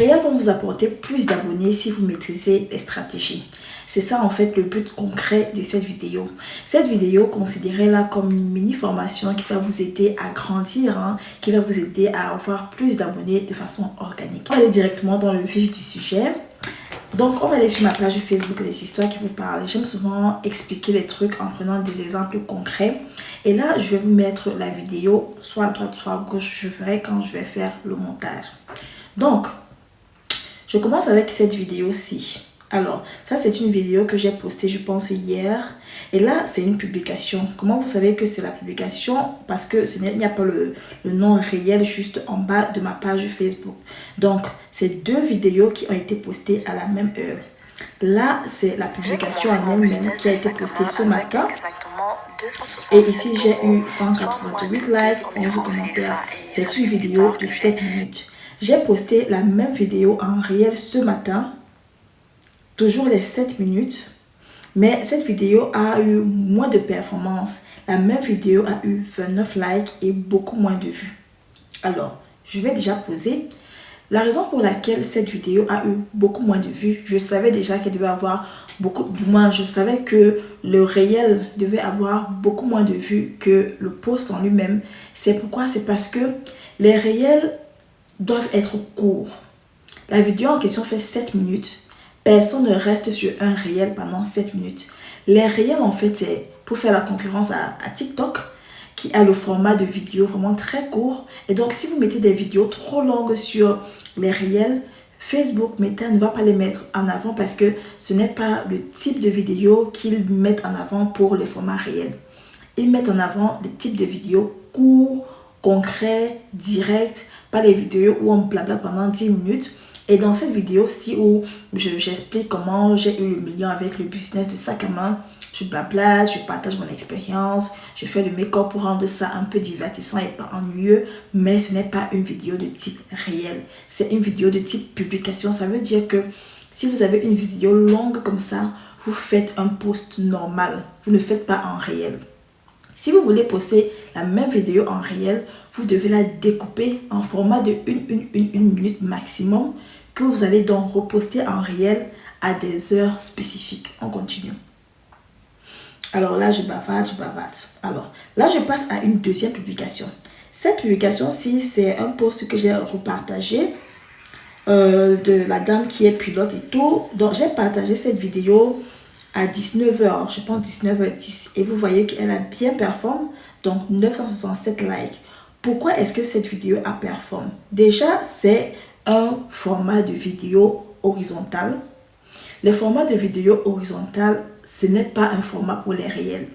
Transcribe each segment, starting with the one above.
Les réels vont vous apporter plus d'abonnés si vous maîtrisez les stratégies. C'est ça en fait le but concret de cette vidéo. Cette vidéo, considérez-la comme une mini formation qui va vous aider à grandir, qui va vous aider à avoir plus d'abonnés de façon organique. On va aller directement dans le vif du sujet. Donc on va aller sur ma page Facebook Les Histoires qui vous parlent. J'aime souvent expliquer les trucs en prenant des exemples concrets. Et là, je vais vous mettre la vidéo soit à droite, soit à gauche. Je verrai quand je vais faire le montage. Donc, je commence avec cette vidéo-ci. Alors, ça c'est une vidéo que j'ai postée, je pense, hier. Et là, c'est une publication. Comment vous savez que c'est la publication? Parce que il n'y a pas le nom réel juste en bas de ma page Facebook. Donc, c'est deux vidéos qui ont été postées à la même heure. Là, c'est la publication en elle-même qui a été postée ce matin. Et ici, j'ai eu 188 likes, 11 commentaires. C'est une vidéo de 7 minutes. J'ai posté la même vidéo en réel ce matin, toujours les 7 minutes, mais cette vidéo a eu moins de performance. La même vidéo a eu 29 likes et beaucoup moins de vues. Alors, je vais déjà poser la raison pour laquelle cette vidéo a eu beaucoup moins de vues. Je savais déjà qu'elle devait avoir beaucoup, du moins je savais que le réel devait avoir beaucoup moins de vues que le post en lui-même. C'est pourquoi? C'est parce que les réels doivent être courts. La vidéo en question fait 7 minutes. Personne ne reste sur un réel pendant 7 minutes. Les réels, en fait, c'est pour faire la concurrence à TikTok, qui a le format de vidéo vraiment très court. Et donc, si vous mettez des vidéos trop longues sur les réels, Facebook, Meta ne va pas les mettre en avant parce que ce n'est pas le type de vidéo qu'ils mettent en avant pour les formats réels. Ils mettent en avant des types de vidéos courts, concrets, directs, pas les vidéos où on blabla pendant 10 minutes. Et dans cette vidéo-ci où j'explique comment j'ai eu le million avec le business de sac à main, je blabla, je partage mon expérience, je fais le make-up pour rendre ça un peu divertissant et pas ennuyeux, mais ce n'est pas une vidéo de type réel. C'est une vidéo de type publication. Ça veut dire que si vous avez une vidéo longue comme ça, vous faites un post normal. Vous ne faites pas en réel. Si vous voulez poster la même vidéo en réel, vous devez la découper en format de 1 minute maximum que vous allez donc reposter en réel à des heures spécifiques. On continue. Alors là, je bavade. Alors là, je passe à une deuxième publication. Cette publication-ci, c'est un post que j'ai repartagé de la dame qui est pilote et tout. Donc, j'ai partagé cette vidéo à 19h, je pense 19h10. Et vous voyez qu'elle a bien performé, donc 967 likes. Pourquoi est-ce que cette vidéo a performé? Déjà, c'est un format de vidéo horizontal. Le format de vidéo horizontal, ce n'est pas un format pour les réels.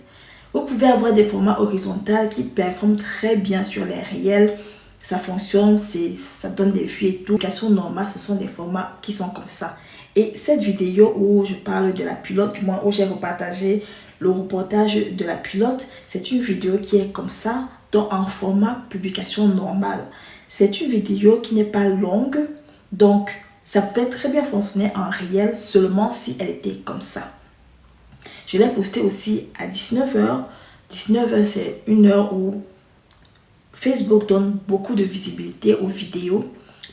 Vous pouvez avoir des formats horizontaux qui performent très bien sur les réels. Ça fonctionne, ça donne des vues et tout. Les applications normales, ce sont des formats qui sont comme ça. Et cette vidéo où je parle de la pilote, du moins où j'ai repartagé le reportage de la pilote, c'est une vidéo qui est comme ça, donc en format publication normale. C'est une vidéo qui n'est pas longue, donc ça peut très bien fonctionner en réel seulement si elle était comme ça. Je l'ai posté aussi à 19h. 19h, c'est une heure où Facebook donne beaucoup de visibilité aux vidéos.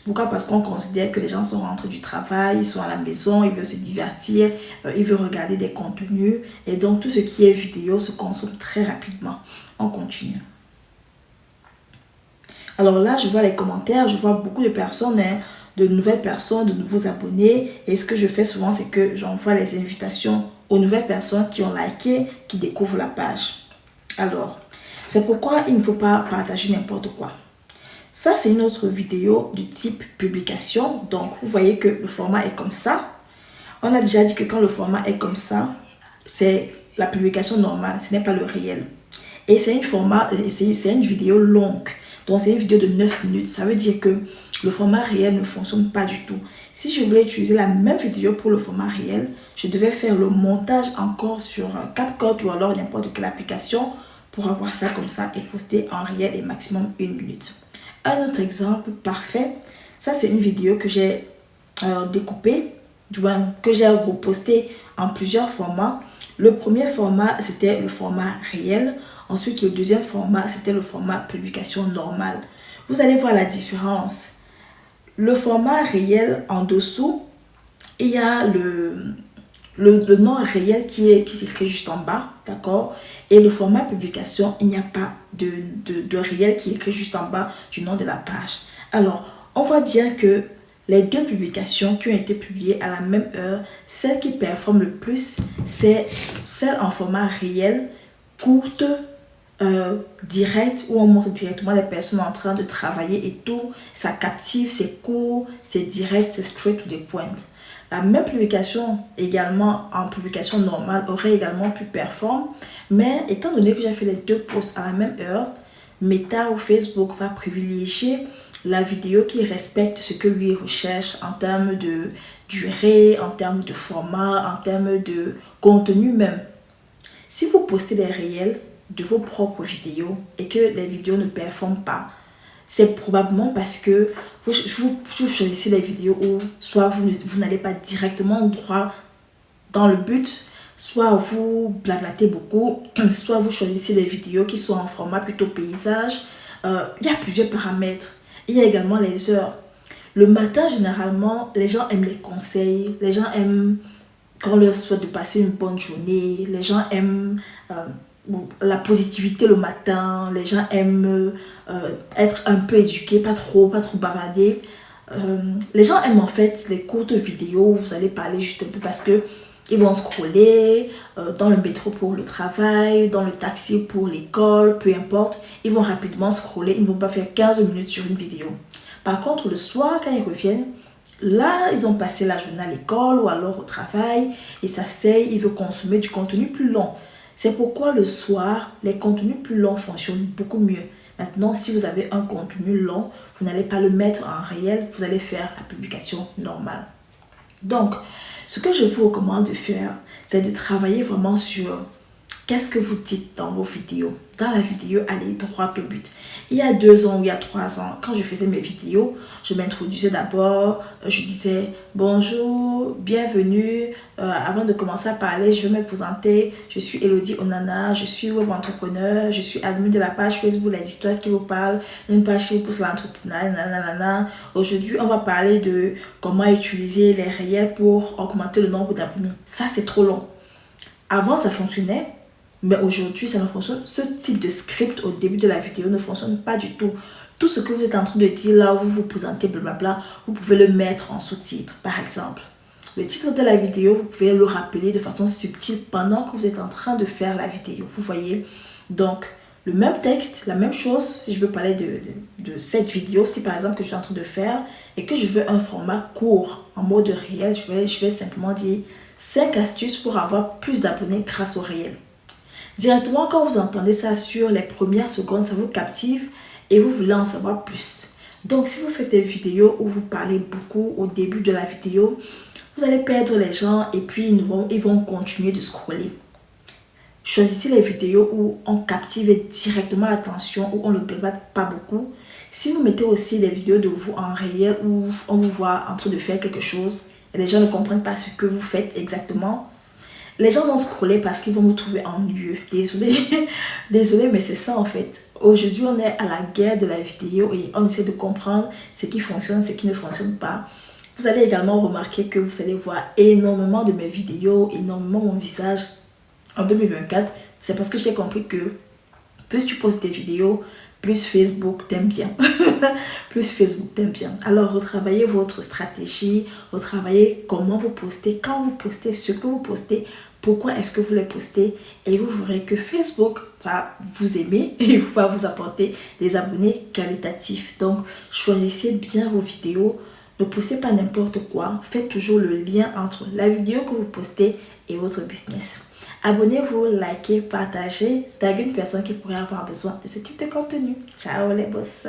Pourquoi? Parce qu'on considère que les gens sont rentrés du travail, ils sont à la maison, ils veulent se divertir, ils veulent regarder des contenus. Et donc, tout ce qui est vidéo se consomme très rapidement. On continue. Alors là, je vois les commentaires, je vois beaucoup de personnes, de nouvelles personnes, de nouveaux abonnés. Et ce que je fais souvent, c'est que j'envoie les invitations aux nouvelles personnes qui ont liké, qui découvrent la page. Alors, c'est pourquoi il ne faut pas partager n'importe quoi. Ça, c'est une autre vidéo du type publication. Donc, vous voyez que le format est comme ça. On a déjà dit que quand le format est comme ça, c'est la publication normale, ce n'est pas le réel. Et c'est une vidéo longue. Donc, c'est une vidéo de 9 minutes. Ça veut dire que le format réel ne fonctionne pas du tout. Si je voulais utiliser la même vidéo pour le format réel, je devais faire le montage encore sur CapCut ou alors n'importe quelle application pour avoir ça comme ça et poster en réel et maximum 1 minute. Un autre exemple parfait, ça c'est une vidéo que j'ai découpée, que j'ai repostée en plusieurs formats. Le premier format, c'était le format réel. Ensuite, le deuxième format, c'était le format publication normale. Vous allez voir la différence. Le format réel en dessous, il y a le nom réel qui s'écrit juste en bas, d'accord? Et le format publication, il n'y a pas de réel qui est écrit juste en bas du nom de la page. Alors, on voit bien que les deux publications qui ont été publiées à la même heure, celle qui performe le plus, c'est celle en format réel, courte, direct, où on montre directement les personnes en train de travailler et tout. Ça captive, c'est court, c'est direct, c'est straight to the point. La même publication, également en publication normale, aurait également pu performer, mais étant donné que j'ai fait les deux posts à la même heure, Meta ou Facebook va privilégier la vidéo qui respecte ce que lui recherche en termes de durée, en termes de format, en termes de contenu même. Si vous postez des réels de vos propres vidéos et que les vidéos ne performent pas, c'est probablement parce que vous choisissez les vidéos où soit vous n'allez pas directement droit dans le but, soit vous blablatez beaucoup, soit vous choisissez des vidéos qui sont en format plutôt paysage. Il y a plusieurs paramètres. Il y a également les heures. Le matin, généralement, les gens aiment les conseils, les gens aiment qu'on leur souhaite de passer une bonne journée, les gens aiment la positivité le matin, les gens aiment être un peu éduqués, pas trop bavarder. Les gens aiment en fait les courtes vidéos où vous allez parler juste un peu parce que ils vont scroller dans le métro pour le travail, dans le taxi pour l'école, peu importe. Ils vont rapidement scroller, ils ne vont pas faire 15 minutes sur une vidéo. Par contre, le soir, quand ils reviennent, là, ils ont passé la journée à l'école ou alors au travail, ils s'asseyent, ils veulent consommer du contenu plus long. C'est pourquoi le soir, les contenus plus longs fonctionnent beaucoup mieux. Maintenant, si vous avez un contenu long, vous n'allez pas le mettre en réel, vous allez faire la publication normale. Donc, ce que je vous recommande de faire, c'est de travailler vraiment sur qu'est-ce que vous dites dans vos vidéos. Dans la vidéo, allez droit au but. Il y a 2 ans ou il y a 3 ans, quand je faisais mes vidéos, je m'introduisais d'abord, je disais bonjour, bienvenue. Avant de commencer à parler, je vais me présenter. Je suis Elodie Onana, je suis web entrepreneur, je suis admin de la page Facebook Les Histoires qui vous parlent, une page qui pousse l'entrepreneuriat. Aujourd'hui, on va parler de comment utiliser les réels pour augmenter le nombre d'abonnés. Ça, c'est trop long. Avant, ça fonctionnait. Mais aujourd'hui, ça ne fonctionne. Ce type de script au début de la vidéo ne fonctionne pas du tout. Tout ce que vous êtes en train de dire là, où vous vous présentez, blablabla, vous pouvez le mettre en sous-titre, par exemple. Le titre de la vidéo, vous pouvez le rappeler de façon subtile pendant que vous êtes en train de faire la vidéo. Vous voyez? Donc, le même texte, la même chose, si je veux parler de cette vidéo, si par exemple que je suis en train de faire et que je veux un format court en mode réel, je vais simplement dire 5 astuces pour avoir plus d'abonnés grâce au réel. Directement, quand vous entendez ça sur les premières secondes, ça vous captive et vous voulez en savoir plus. Donc, si vous faites des vidéos où vous parlez beaucoup au début de la vidéo, vous allez perdre les gens et puis ils vont continuer de scroller. Choisissez les vidéos où on captive directement l'attention, où on ne blabate pas beaucoup. Si vous mettez aussi des vidéos de vous en réel où on vous voit en train de faire quelque chose et les gens ne comprennent pas ce que vous faites exactement, les gens vont scroller parce qu'ils vont vous trouver ennuyeux. Désolé, désolé, mais c'est ça en fait. Aujourd'hui, on est à la guerre de la vidéo et on essaie de comprendre ce qui fonctionne, ce qui ne fonctionne pas. Vous allez également remarquer que vous allez voir énormément de mes vidéos, énormément mon visage en 2024. C'est parce que j'ai compris que plus tu postes des vidéos, plus Facebook t'aime bien. Plus Facebook t'aime bien. Alors, retravaillez votre stratégie, retravaillez comment vous postez, quand vous postez, ce que vous postez, pourquoi est-ce que vous les postez et vous verrez que Facebook va vous aimer et va vous apporter des abonnés qualitatifs. Donc, choisissez bien vos vidéos. Ne postez pas n'importe quoi. Faites toujours le lien entre la vidéo que vous postez et votre business. Abonnez-vous, likez, partagez. Taguez une personne qui pourrait avoir besoin de ce type de contenu. Ciao les boss.